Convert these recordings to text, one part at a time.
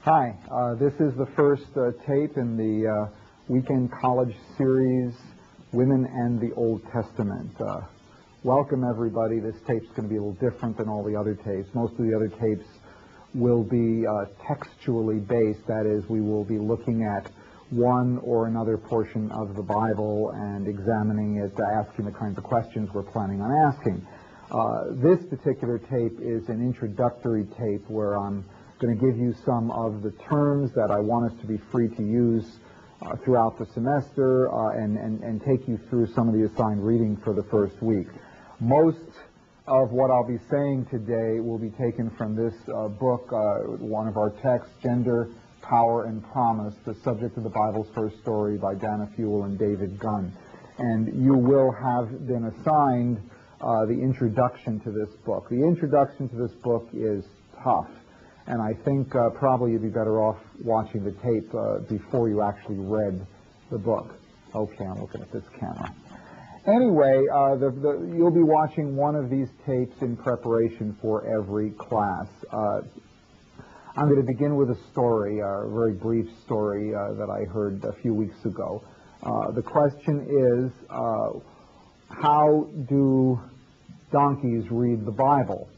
Hi, this is the first tape in the Weekend College series, Women and the Old Testament. Welcome everybody. This tape's going to be a little different than all the other tapes. Most of the other tapes will be textually based. That is, we will be looking at one or another portion of the Bible and examining it, asking the kinds of questions we're planning on asking. This particular tape is an introductory tape where I'm going to give you some of the terms that I want us to be free to use throughout the semester and take you through some of the assigned reading for the first week. Most of what I'll be saying today will be taken from this book, one of our texts, Gender, Power, and Promise, the subject of the Bible's first story by Dana Fuel and David Gunn. And you will have been assigned the introduction to this book. The introduction to this book is tough. And I think probably you'd be better off watching the tape before you actually read the book. Okay, I'm looking at this camera. Anyway, you'll be watching one of these tapes in preparation for every class. I'm going to begin with a story, a very brief story that I heard a few weeks ago. The question is, how do donkeys read the Bible?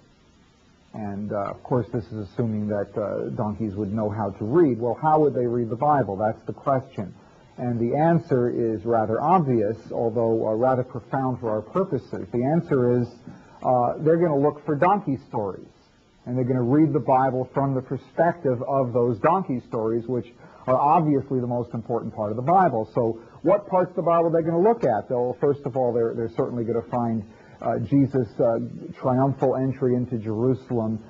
And, of course, this is assuming that donkeys would know how to read. Well, how would they read the Bible? That's the question. And the answer is rather obvious, although rather profound for our purposes. The answer is they're going to look for donkey stories. And they're going to read the Bible from the perspective of those donkey stories, which are obviously the most important part of the Bible. So what parts of the Bible are they going to look at? They'll, first of all, they're certainly going to find Jesus' triumphal entry into Jerusalem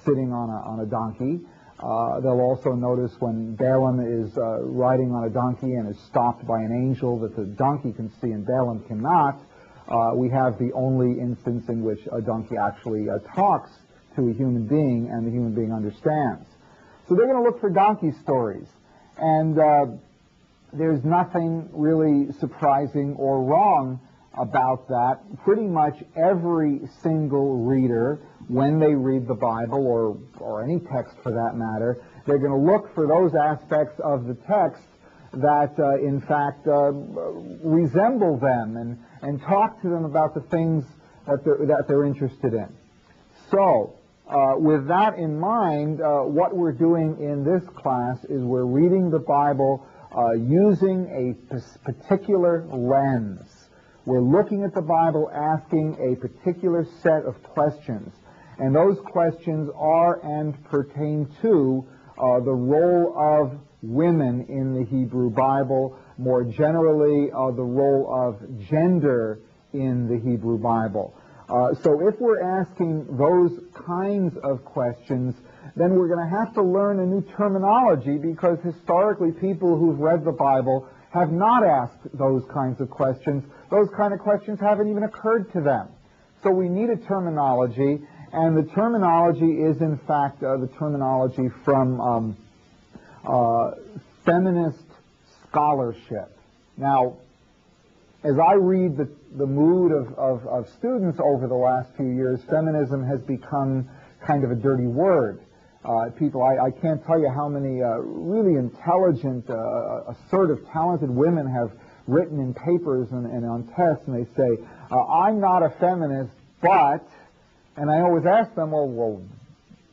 sitting on a donkey. They'll also notice when Balaam is riding on a donkey and is stopped by an angel that the donkey can see and Balaam cannot. We have the only instance in which a donkey actually talks to a human being and the human being understands. So they're going to look for donkey stories. And there's nothing really surprising or wrong about that. Pretty much every single reader, when they read the Bible, or any text for that matter, they're going to look for those aspects of the text that, in fact, resemble them and talk to them about the things that they're interested in. So, with that in mind, what we're doing in this class is we're reading the Bible using a particular lens. We're looking at the Bible asking a particular set of questions, and those questions are and pertain to the role of women in the Hebrew Bible, more generally the role of gender in the Hebrew Bible. So if we're asking those kinds of questions, then we're going to have to learn a new terminology, because historically people who've read the Bible have not asked those kinds of questions. Those kind of questions haven't even occurred to them. So we need a terminology, and the terminology is, in fact, the terminology from feminist scholarship. Now, as I read the mood of students over the last few years, feminism has become kind of a dirty word. People, I can't tell you how many really intelligent, assertive, talented women have written in papers and on tests, and they say, I'm not a feminist, but, and I always ask them, well,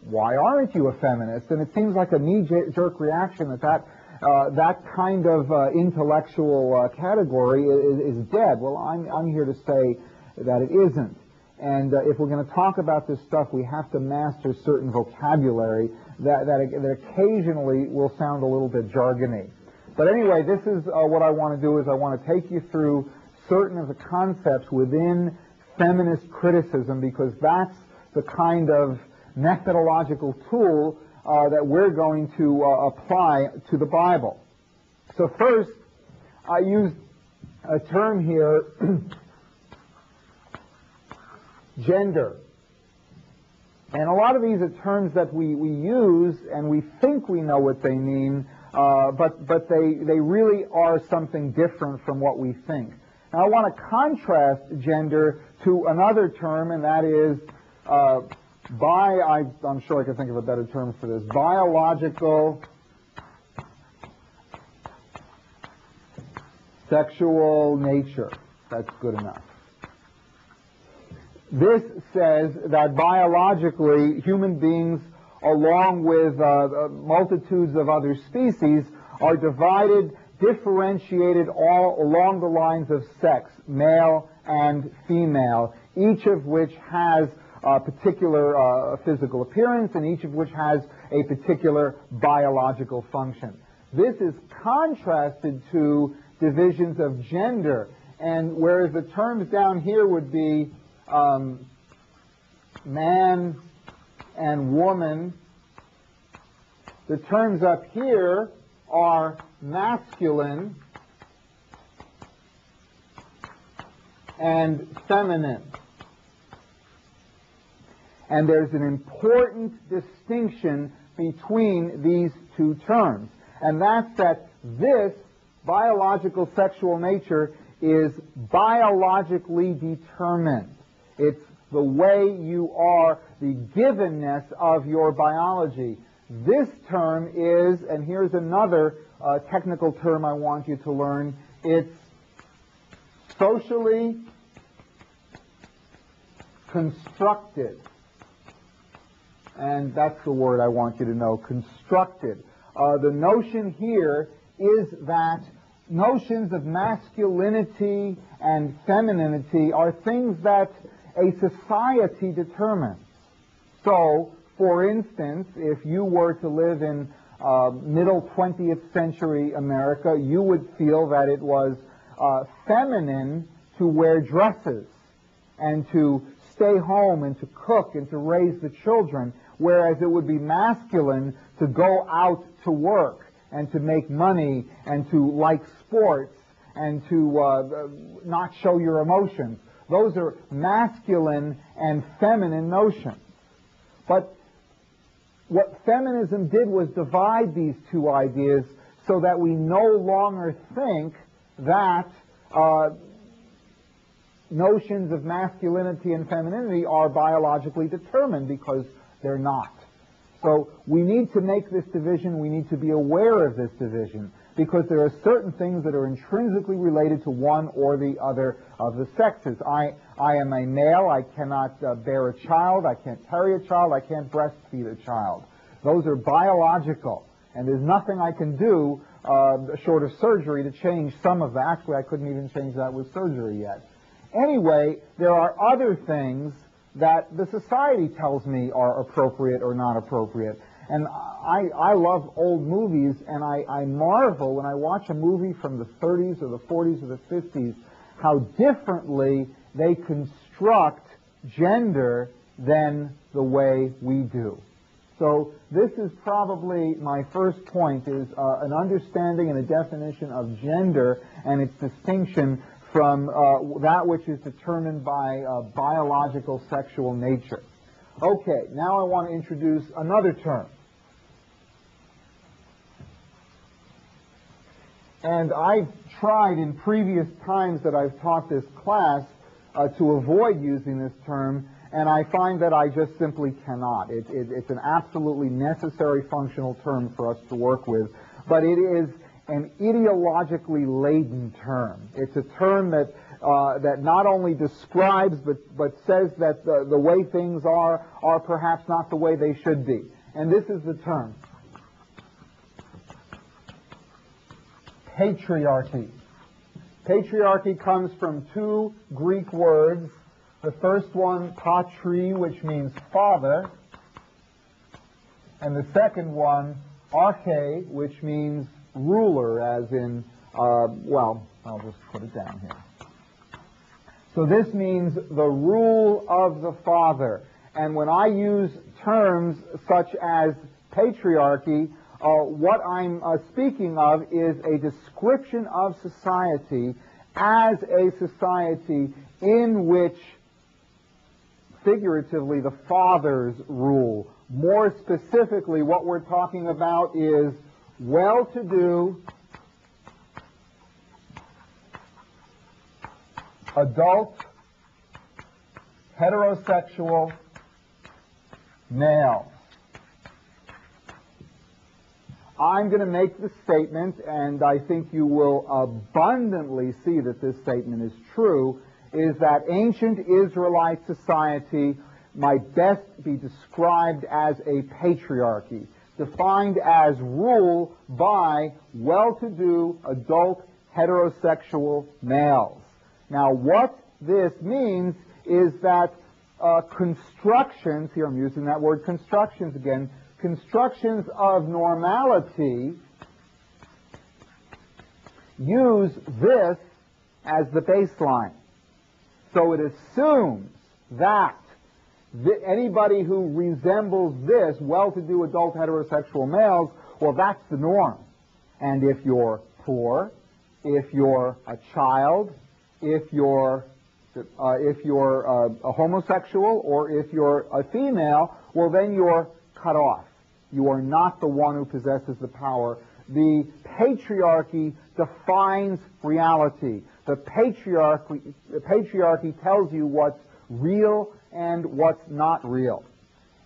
why aren't you a feminist? And it seems like a knee-jerk reaction that kind of intellectual category is dead. Well, I'm here to say that it isn't. And if we're going to talk about this stuff, we have to master certain vocabulary that occasionally will sound a little bit jargony. But anyway, this is what I want to do, is I want to take you through certain of the concepts within feminist criticism, because that's the kind of methodological tool that we're going to apply to the Bible. So first, I use a term here, gender. And a lot of these are terms that we use and we think we know what they mean, but they really are something different from what we think. Now I want to contrast gender to another term, and that is I'm sure I can think of a better term for this, biological sexual nature. That's good enough. This says that biologically, human beings, along with multitudes of other species, are divided, differentiated all along the lines of sex, male and female, each of which has a particular physical appearance and each of which has a particular biological function. This is contrasted to divisions of gender, and whereas the terms down here would be man and woman, the terms up here are masculine and feminine. And there's an important distinction between these two terms, and that's that this biological sexual nature is biologically determined. It's the way you are, the givenness of your biology. This term is, and here's another technical term I want you to learn, it's socially constructed. And that's the word I want you to know, constructed. The notion here is that notions of masculinity and femininity are things that a society determines. So, for instance, if you were to live in middle 20th century America, you would feel that it was feminine to wear dresses and to stay home and to cook and to raise the children, whereas it would be masculine to go out to work and to make money and to like sports and to not show your emotions. Those are masculine and feminine notions. But what feminism did was divide these two ideas so that we no longer think that notions of masculinity and femininity are biologically determined, because they're not. So we need to make this division, we need to be aware of this division, because there are certain things that are intrinsically related to one or the other of the sexes. I am a male, I cannot bear a child, I can't carry a child, I can't breastfeed a child. Those are biological, and there's nothing I can do short of surgery to change some of that. Actually, I couldn't even change that with surgery yet. Anyway, there are other things that the society tells me are appropriate or not appropriate. And I love old movies, and I marvel when I watch a movie from the 30s or the 40s or the 50s, how differently they construct gender than the way we do. So this is probably my first point, is an understanding and a definition of gender and its distinction from that which is determined by biological sexual nature. Okay, now I want to introduce another term. And I've tried in previous times that I've taught this class to avoid using this term, and I find that I just simply cannot. It's an absolutely necessary functional term for us to work with, but it is an ideologically laden term. It's a term that not only describes but says that the way things are perhaps not the way they should be. And this is the term: patriarchy. Patriarchy comes from two Greek words. The first one, patri, which means father, and the second one, arche, which means ruler, as in, well, I'll just put it down here. So this means the rule of the father. And when I use terms such as patriarchy, what I'm speaking of is a description of society as a society in which, figuratively, the fathers rule. More specifically, what we're talking about is well-to-do, adult, heterosexual, male. I'm going to make the statement, and I think you will abundantly see that this statement is true, is that ancient Israelite society might best be described as a patriarchy, defined as rule by well-to-do adult heterosexual males. Now, what this means is that constructions, here I'm using that word constructions again, constructions of normality use this as the baseline. So it assumes that anybody who resembles this well-to-do adult heterosexual males, well, that's the norm. And if you're poor, if you're a child, if you're a homosexual, or if you're a female, well, then you're cut off. You are not the one who possesses the power. The patriarchy defines reality. The patriarchy tells you what's real and what's not real.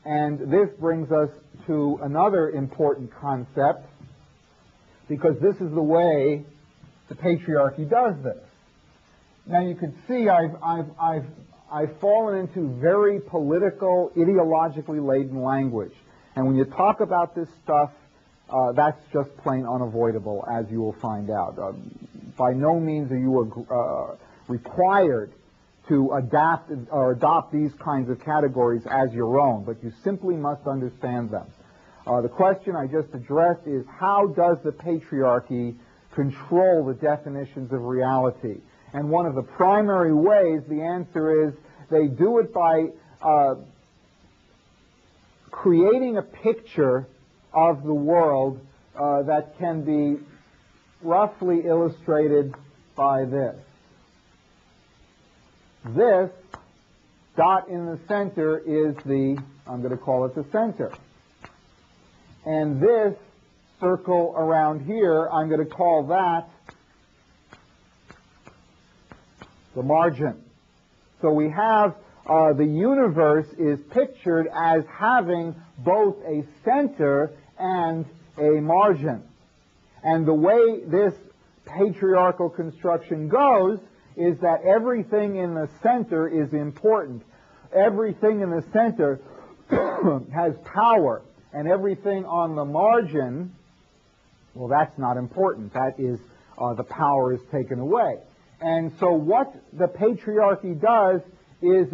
And this brings us to another important concept, because this is the way the patriarchy does this. Now you can see I've fallen into very political, ideologically laden language. And when you talk about this stuff, that's just plain unavoidable, as you will find out. By no means are you required to adapt or adopt these kinds of categories as your own, but you simply must understand them. The question I just addressed is, how does the patriarchy control the definitions of reality? And one of the primary ways, the answer is, they do it by creating a picture of the world that can be roughly illustrated by this. This dot in the center is I'm going to call it the center. And this circle around here, I'm going to call that the margin. So we have the universe is pictured as having both a center and a margin. And the way this patriarchal construction goes is that everything in the center is important. Everything in the center has power, and everything on the margin, well, that's not important. That is, the power is taken away. And so what the patriarchy does is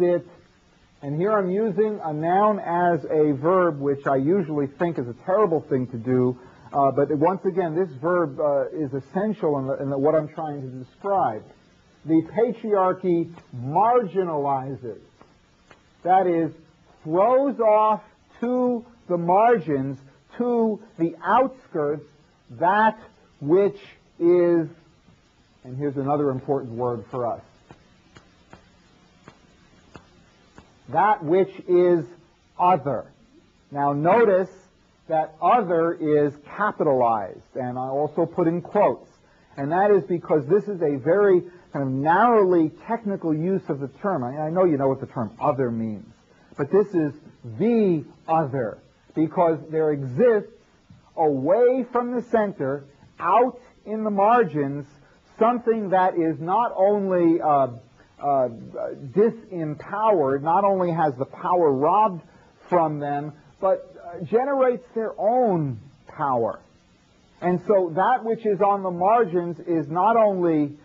and here I'm using a noun as a verb, which I usually think is a terrible thing to do, but once again, this verb is essential in what I'm trying to describe. The patriarchy marginalizes, that is, throws off to the margins, to the outskirts, that which is, and here's another important word for us, that which is other. Now notice that other is capitalized, and I also put in quotes. And that is because this is a very kind of narrowly technical use of the term. I know you know what the term other means, but this is the other, because there exists away from the center, out in the margins, something that is not only disempowered, not only has the power robbed from them, but generates their own power. And so that which is on the margins is not only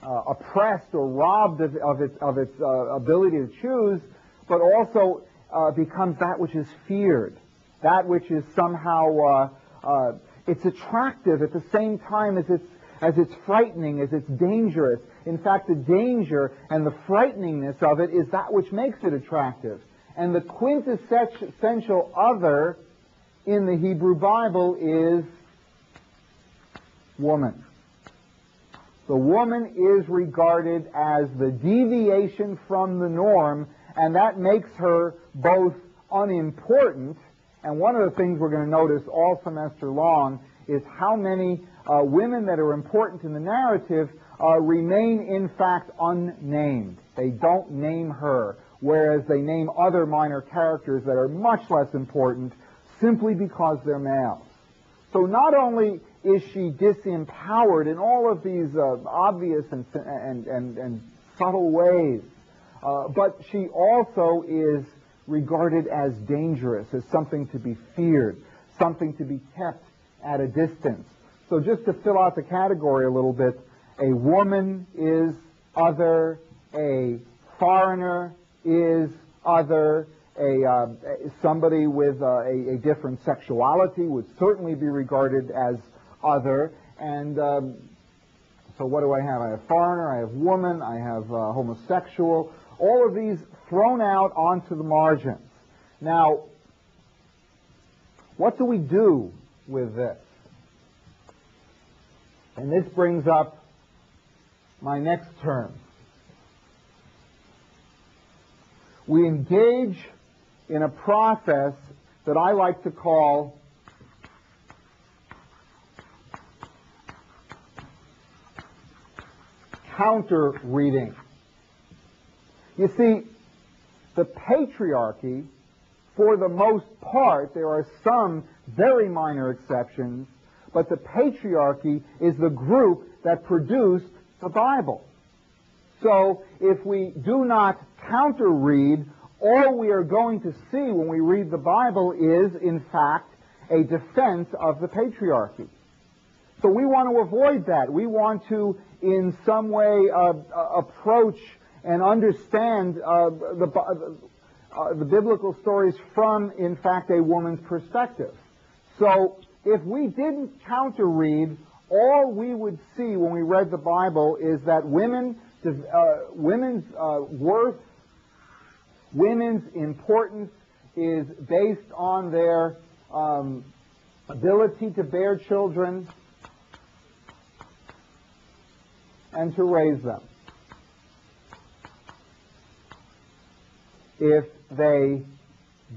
oppressed or robbed of its ability to choose, but also becomes that which is feared, that which is somehow it's attractive at the same time as it's frightening, as it's dangerous. In fact, the danger and the frighteningness of it is that which makes it attractive. And the quintessential other in the Hebrew Bible is woman. The woman is regarded as the deviation from the norm, and that makes her both unimportant, and one of the things we're going to notice all semester long is how many women that are important in the narrative remain, in fact, unnamed. They don't name her. whereas they name other minor characters that are much less important simply because they're males. So not only is she disempowered in all of these obvious and subtle ways, but she also is regarded as dangerous, as something to be feared, something to be kept at a distance. So just to fill out the category a little bit, a woman is other, a foreigner is other, somebody with a different sexuality would certainly be regarded as other. And so what do I have? I have foreigner, I have woman, I have homosexual, all of these thrown out onto the margins. Now, what do we do with this? And this brings up my next term. We engage in a process that I like to call counter-reading. You see, the patriarchy, for the most part, there are some very minor exceptions, but the patriarchy is the group that produced the Bible. So if we do not counter-read, all we are going to see when we read the Bible is, in fact, a defense of the patriarchy. So we want to avoid that. We want to, in some way, approach and understand the biblical stories from, in fact, a woman's perspective. So if we didn't counter-read, all we would see when we read the Bible is that women's worth, women's importance is based on their ability to bear children and to raise them. If they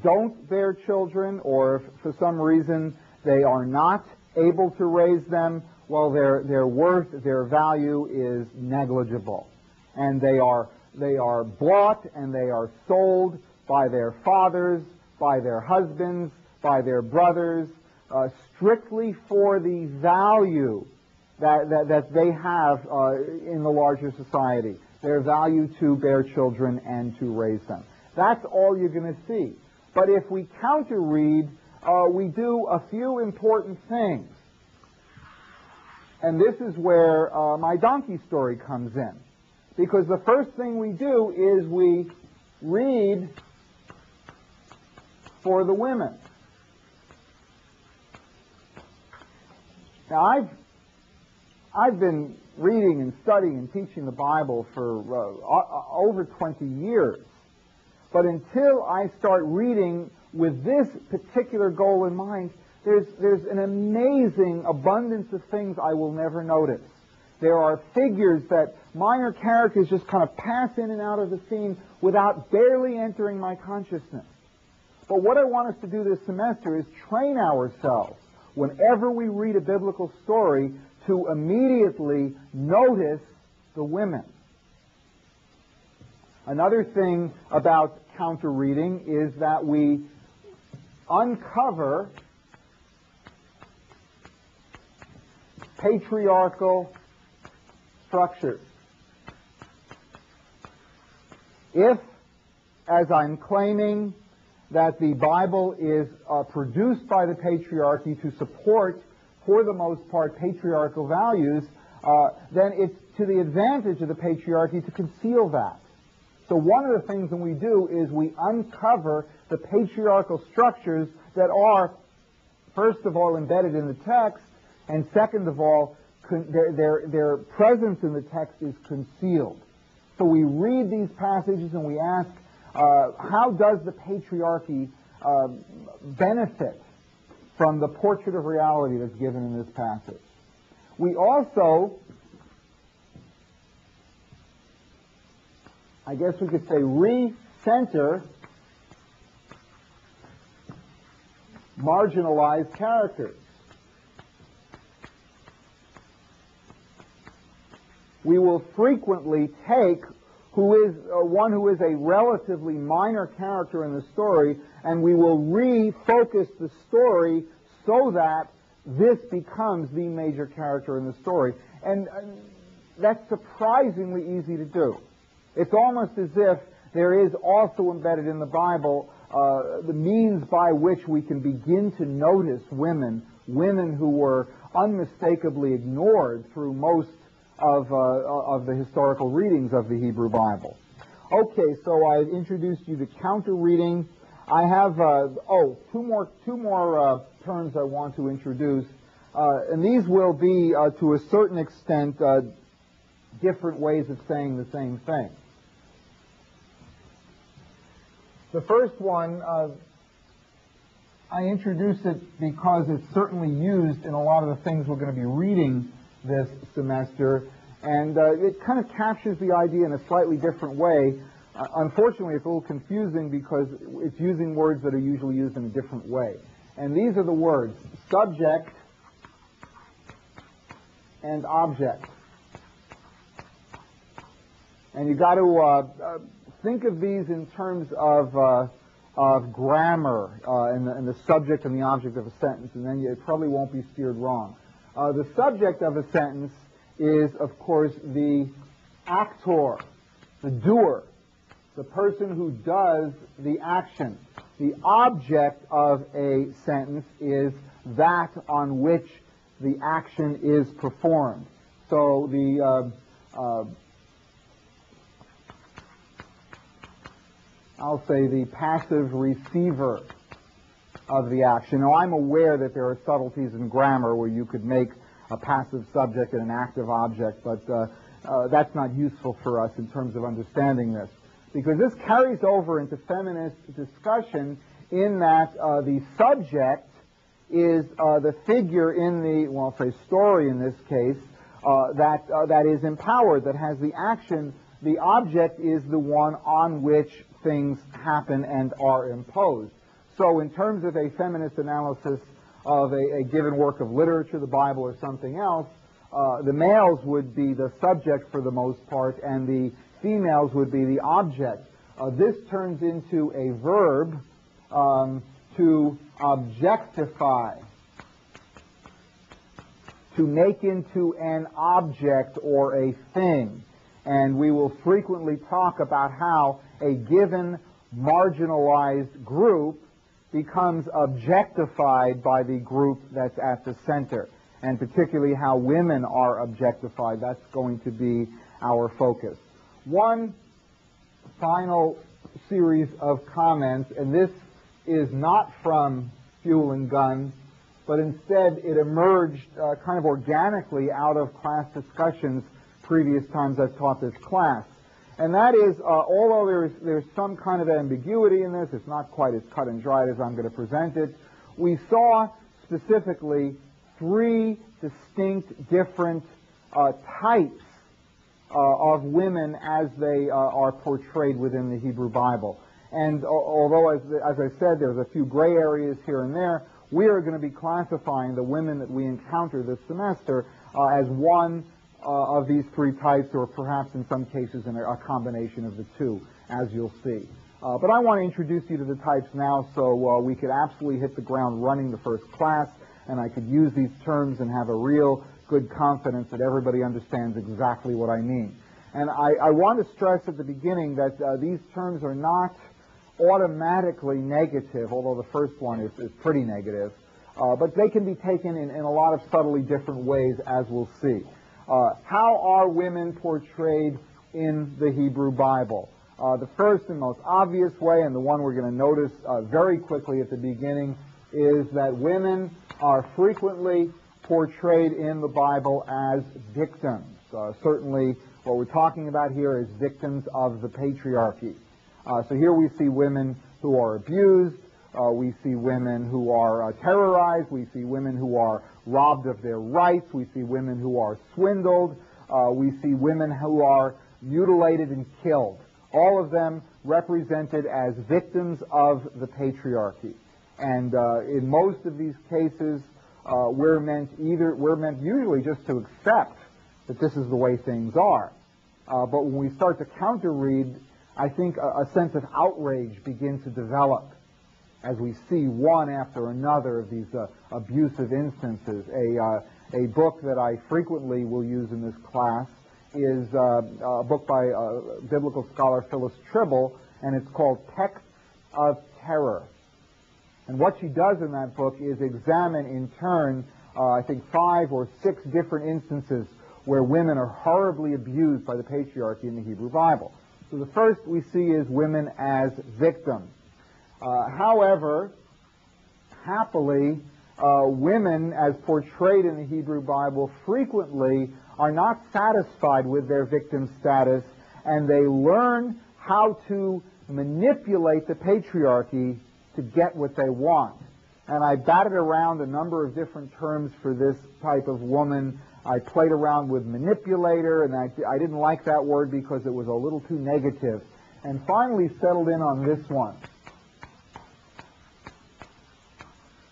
don't bear children, or if for some reason they are not able to raise them, well, their worth, their value is negligible. And they are bought and they are sold by their fathers, by their husbands, by their brothers, strictly for the value that they have in the larger society, their value to bear children and to raise them. That's all you're going to see. But if we counter-read, we do a few important things. And this is where my donkey story comes in. Because the first thing we do is we read for the women. Now, I've been reading and studying and teaching the Bible for over 20 years. But until I start reading with this particular goal in mind, there's an amazing abundance of things I will never notice. There are figures that minor characters just kind of pass in and out of the scene without barely entering my consciousness. But what I want us to do this semester is train ourselves, whenever we read a biblical story, to immediately notice the women. Another thing about counter-reading is that we uncover patriarchal structures. If, as I'm claiming, that the Bible is produced by the patriarchy to support, for the most part, patriarchal values, then it's to the advantage of the patriarchy to conceal that. So one of the things that we do is we uncover the patriarchal structures that are, first of all, embedded in the text, and second of all, their presence in the text is concealed. So we read these passages and we ask, how does the patriarchy benefit from the portrait of reality that's given in this passage? We also, I guess we could say, recenter marginalized characters. We will frequently take who is one who is a relatively minor character in the story, and we will refocus the story so that this becomes the major character in the story. And that's surprisingly easy to do. It's almost as if there is also embedded in the Bible the means by which we can begin to notice women who were unmistakably ignored through most of the historical readings of the Hebrew Bible. Okay, so I've introduced you to counter-reading. I have, two more terms I want to introduce, and these will be, to a certain extent, different ways of saying the same thing. The first one, I introduce it because it's certainly used in a lot of the things we're going to be reading this semester, and it kind of captures the idea in a slightly different way. Unfortunately, it's a little confusing because it's using words that are usually used in a different way. And these are the words subject and object. And you've got to think of these in terms of grammar and the subject and the object of a sentence, and then it probably won't be steered wrong. The subject of a sentence is, of course, the actor, the doer, the person who does the action. The object of a sentence is that on which the action is performed. So I'll say the passive receiver of the action. Now, I'm aware that there are subtleties in grammar where you could make a passive subject and an active object, but that's not useful for us in terms of understanding this, because this carries over into feminist discussion in that the subject is the figure in the, well, I'll say story in this case, that is empowered, that has the action. The object is the one on which things happen and are imposed. So in terms of a feminist analysis of a given work of literature, the Bible or something else, the males would be the subject for the most part, and the females would be the object. This turns into a verb, to objectify, to make into an object or a thing. And we will frequently talk about how a given marginalized group becomes objectified by the group that's at the center, and particularly how women are objectified. That's going to be our focus. One final series of comments, and this is not from Fuel and Guns, but instead it emerged kind of organically out of class discussions previous times I've taught this class. And that is, although there's some kind of ambiguity in this, it's not quite as cut and dried as I'm going to present it, we saw specifically three distinct different types of women as they are portrayed within the Hebrew Bible. And although, as I said, there's a few gray areas here and there, we are going to be classifying the women that we encounter this semester as one of these three types, or perhaps in some cases in a combination of the two, as you'll see. But I want to introduce you to the types now so we could absolutely hit the ground running the first class, and I could use these terms and have a real good confidence that everybody understands exactly what I mean. And I want to stress at the beginning that these terms are not automatically negative, although the first one is pretty negative, but they can be taken in a lot of subtly different ways, as we'll see. How are women portrayed in the Hebrew Bible? The first and most obvious way, and the one we're going to notice very quickly at the beginning, is that women are frequently portrayed in the Bible as victims. Certainly what we're talking about here is victims of the patriarchy. So here we see women who are abused, we see women who are terrorized, we see women who are robbed of their rights, we see women who are swindled, we see women who are mutilated and killed. All of them represented as victims of the patriarchy. And in most of these cases, we're meant usually just to accept that this is the way things are. but when we start to counter-read, I think a sense of outrage begins to develop as we see one after another of these abusive instances. A book that I frequently will use in this class is a book by biblical scholar Phyllis Tribble, and it's called Texts of Terror. And what she does in that book is examine in turn, I think 5 or 6 different instances where women are horribly abused by the patriarchy in the Hebrew Bible. So the first we see is women as victims. However, happily, women as portrayed in the Hebrew Bible frequently are not satisfied with their victim status, and they learn how to manipulate the patriarchy to get what they want. And I batted around a number of different terms for this type of woman. I played around with manipulator, and I didn't like that word because it was a little too negative, and finally settled in on this one.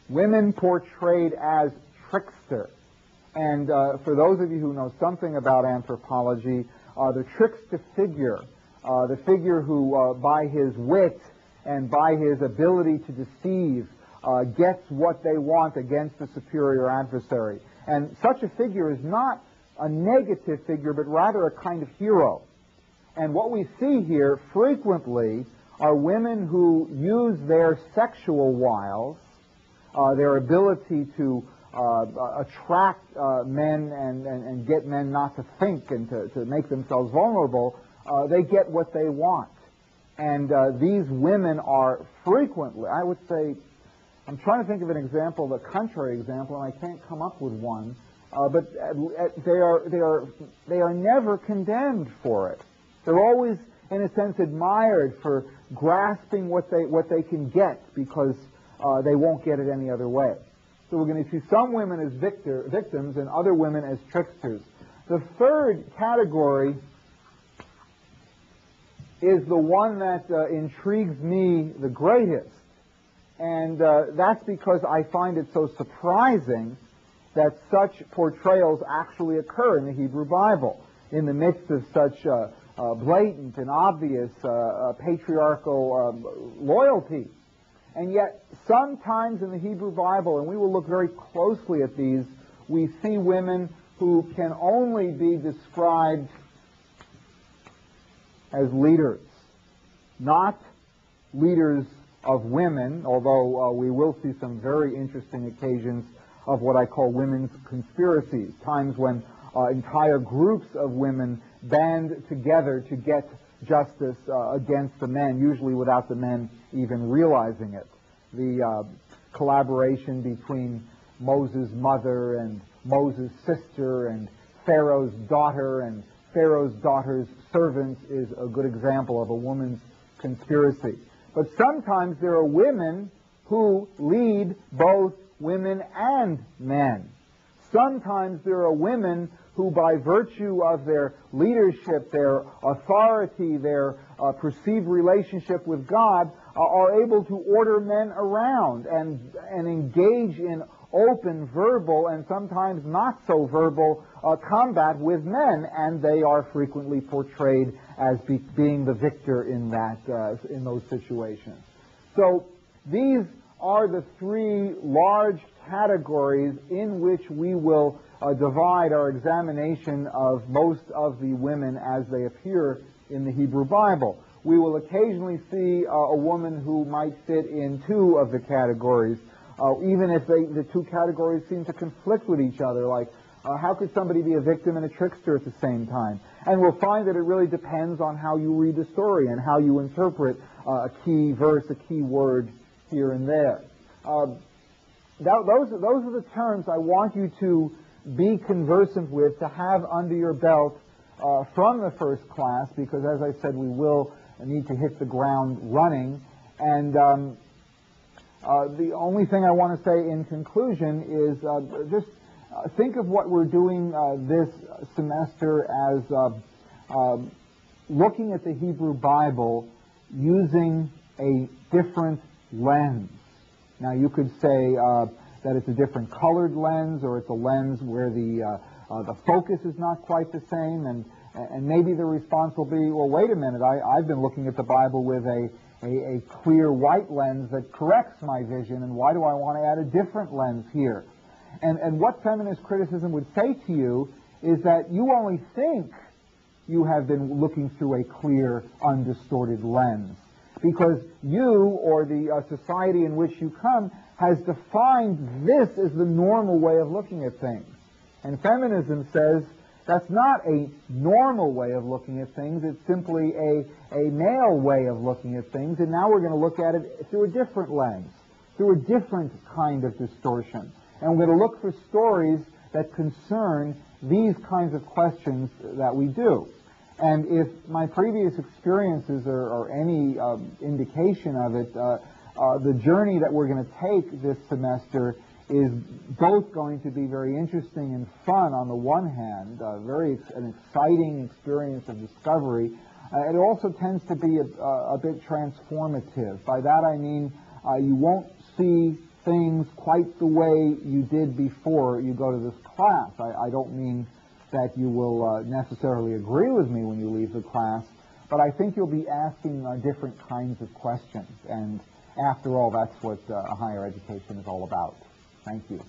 Women portrayed as trickster. And for those of you who know something about anthropology, the trickster figure, the figure who by his wit and by his ability to deceive gets what they want against a superior adversary. And such a figure is not a negative figure, but rather a kind of hero. And what we see here frequently are women who use their sexual wiles, their ability to attract men and get men not to think and to make themselves vulnerable. They get what they want. And these women are frequently, I would say, I'm trying to think of an example, the contrary example, and I can't come up with one, but they are never condemned for it. They're always, in a sense, admired for grasping what they can get because they won't get it any other way. So we're going to see some women as victims and other women as tricksters. The third category is the one that intrigues me the greatest. And that's because I find it so surprising that such portrayals actually occur in the Hebrew Bible in the midst of such blatant and obvious patriarchal loyalty. And yet sometimes in the Hebrew Bible, and we will look very closely at these, we see women who can only be described as leaders, not leaders of women, although we will see some very interesting occasions of what I call women's conspiracies, times when entire groups of women band together to get justice against the men, usually without the men even realizing it. The collaboration between Moses' mother and Moses' sister and Pharaoh's daughter and Pharaoh's daughter's servants is a good example of a woman's conspiracy. But sometimes there are women who lead both women and men. Sometimes there are women who, by virtue of their leadership, their authority, their perceived relationship with God, are able to order men around and engage in open verbal and sometimes not so verbal combat with men, and they are frequently portrayed as being the victor in those situations. So these are the 3 large categories in which we will divide our examination of most of the women as they appear in the Hebrew Bible. We will occasionally see a woman who might fit in 2 of the categories, even if the 2 categories seem to conflict with each other, like how could somebody be a victim and a trickster at the same time? And we'll find that it really depends on how you read the story and how you interpret a key verse, a key word here and there. Those are the terms I want you to be conversant with, to have under your belt from the first class, because as I said, we will need to hit the ground running. And the only thing I want to say in conclusion is just think of what we're doing this semester as looking at the Hebrew Bible using a different lens. Now, you could say that it's a different colored lens, or it's a lens where the focus is not quite the same, And maybe the response will be, well, wait a minute, I've been looking at the Bible with a clear white lens that corrects my vision, and why do I want to add a different lens here? And what feminist criticism would say to you is that you only think you have been looking through a clear, undistorted lens, because you or the society in which you come has defined this as the normal way of looking at things. And feminism says that's not a normal way of looking at things, it's simply a male way of looking at things, and now we're going to look at it through a different lens, through a different kind of distortion. And we're going to look for stories that concern these kinds of questions that we do. And if my previous experiences are any indication of it, the journey that we're going to take this semester is both going to be very interesting and fun on the one hand, an exciting experience of discovery. It also tends to be a bit transformative. By that I mean you won't see things quite the way you did before you go to this class. I don't mean that you will necessarily agree with me when you leave the class, but I think you'll be asking different kinds of questions. And after all, that's what higher education is all about. Thank you.